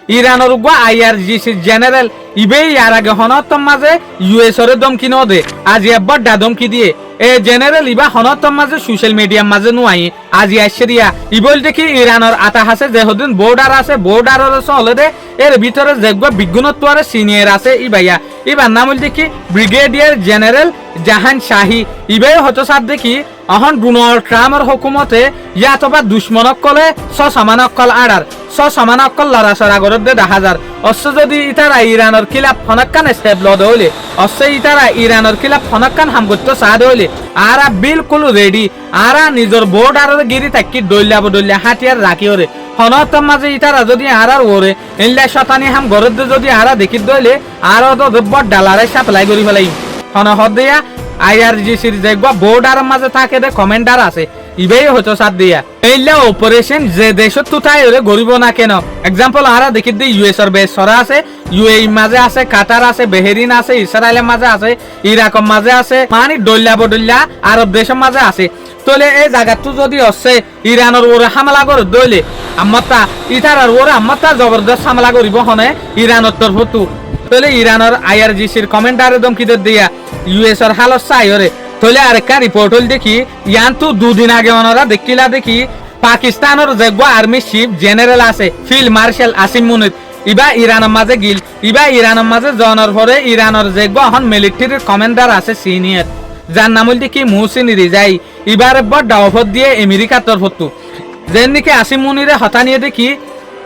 ইরানের উগ্র IRGC general ইবে ইয়ার আগে হনতম মাঝে US এর দমকি নদে আজি এবার দাদমকি দিয়ে এ জেনারেল ইবা হনতম মাঝে সোশ্যাল মিডিয়ার মাঝে নুয়াই আজি আশরিয়া ইবল দেখি ইরানের আতা হাসে যে হদিন বর্ডার আছে বর্ডারের চলে দে এর ভিতরে যেগুলো বিজ্ঞানত্বরে সিনিয়র আছে ইবাইয়া ইবার নাম দেখি ব্রিগেডিয়ার জেনারেল জাহান শাহী ইবে হতো সাদ দেখি অহন ডোনাল্ড ট্রাম্পের হুকুমতে ইয়াতবা দুশ্মনক কলে সমানকল আড়ার সমানকল লড়াচড়া করে দে 10,000 অশ্ব যদি ইতারা ইরানের খিলাফ ফনক্কান স্টেপ লদ হইলে অশ্ব ইতারা ইরানের খিলাফ ফনক্কান হামগত্য সাদ হইলে আরা বিলকুল রেডি আরা নিজের বর্ডারের গিরি থাকি দইলা হাতিয়ার রাখি ওরে হনতম মাঝে ইতারা যদি আরার ওরে এনলা শতানি হাম ঘরের যদি আরা দেখি দইলে আরো তো বড় ডালারে সাপ্লাই করি ফেলাই হন হদিয়া IRGCর যেগুলো বর্ডার মাঝে থাকে দে কমান্ডার আছে ইবেই হতো সাথ দিয়া এইলা অপারেশন যে দেশত তুতাই ওরে গরিব না কেন এক্সাম্পল আরা দেখি দি US এর বেস সরা আছে UAE মাঝে আছে কাতার আছে বেহরিন আছে ইসরায়েলের মাঝে আছে ইরাকের মাঝে আছে মানে দল্লা আরব দেশের মাঝে আছে তোলে এই জায়গাটো যদি আছে ইরানের ওরে হামলা করে দইলে আম্মাতা ইতারার ওরে আম্মাতা জবরদস্ত হামলা করিব হনে ইরানের তরফতো তোলে ইরানের IRGCর কমান্ডারে দমকি দিয়া US এর হালত চাই ওরে তোলে আরেকটা রিপোর্ট হল দেখি ইয়ান্তু দুদিন আগে ওনারা দেখি পাকিস্তানের যেগুলো আর্মি চিফ জেনারেল আছে ফিল্ড মার্শাল আসিম মুনির ইবা ইরানের মাঝে গিল ইবা ইরানের মাঝে জনের পরে ইরানের যেগুলো এখন মিলিটারির কমান্ডার আছে সিনিয়র যার নাম হল দেখি মুহসিন রিজাই ইবার বড় দাওয়াত দিয়ে আমেরিকার তরফতো যেন নাকি আসিম মুনিরে হতানিয়ে দেখি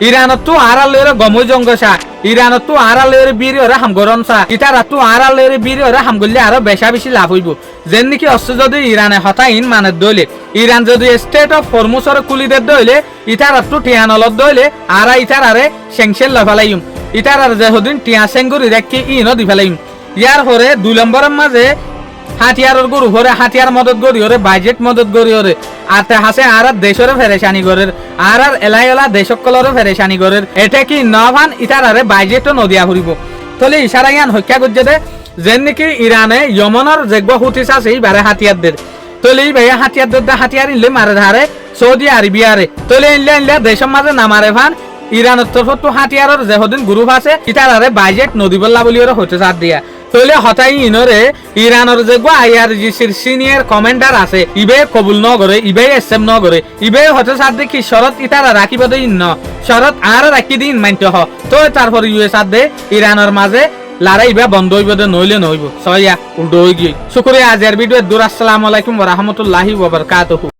ইরানতো আড়ালের গমই জঙ্গসা ইরানতো আড়ালের বীর ওরা হামগরনসা ইতারাতো আড়ালের বীর ওরা হামগললে আরো বেশি লাভ হইব যেন নাকি অস্ত্র যদি ইরানে হতাইন মানে দইলে ইরান যদি স্টেট অফ হরমুজর কুলিদের দইলে ইতারাতো টিয়ানলত দইলে আরা ইতারারে সেংসেল লফালাইম ইতারার যে হদিন টিয়া সেঙ্গুরি রাখি ইনো দি ফেলাইম ইয়ার হরে 2 নম্বরের মাঝে হাতিয়ারের গরু হরে হাতিয়ার মদত গরি হরে বাজেট মদত গরি হরে আতে হাসে আর দেশরে ফেরেশানি গরের আর এলাইলা দেশকলরে ফেরেশানি গরের এটা কি নভান ইতারারে বাজেটও নদিয়া হরিব তলে ইশারায়ান হত্যা করছে দে যেন নাকি ইরানে ইয়মনের যেগুলো হুতিস আছে এইবারে হাতিয়ারদের তলে এই ভাইয়া হাতিয়ারদের হাতিয়ার ইনলে মারে ধারে সৌদি আরবিয়ারে তলে ইনলে দেশের মাঝে নামারে ভান ইরানের তরফতো হাতিয়ারের যে হদিন গ্রুপ আছে ইতারারে বাজেট নদীবল্লা বলি ওরা হতে চার দিয়া তলে হতাই ইনরে ইরানের যেগুলো IRGCর সিনিয়র কমান্ডার আছে ইবে কবুল ন করে ইবে এসএম ন করে ইবে হতে চার দেখি শরৎ ইতারা রাখিব দে ইন শরৎ আর রাখি দিন মানতে হ তো তারপর US দে ইরানের মাঝে লড়াইবা বন্ধ হইব দে নইলে নইব সয়া উল্টো হই গই শুকরিয়া আজের ভিডিও দূর আসসালামু আলাইকুম ওয়া রাহমাতুল্লাহি ওয়া বারাকাতুহু।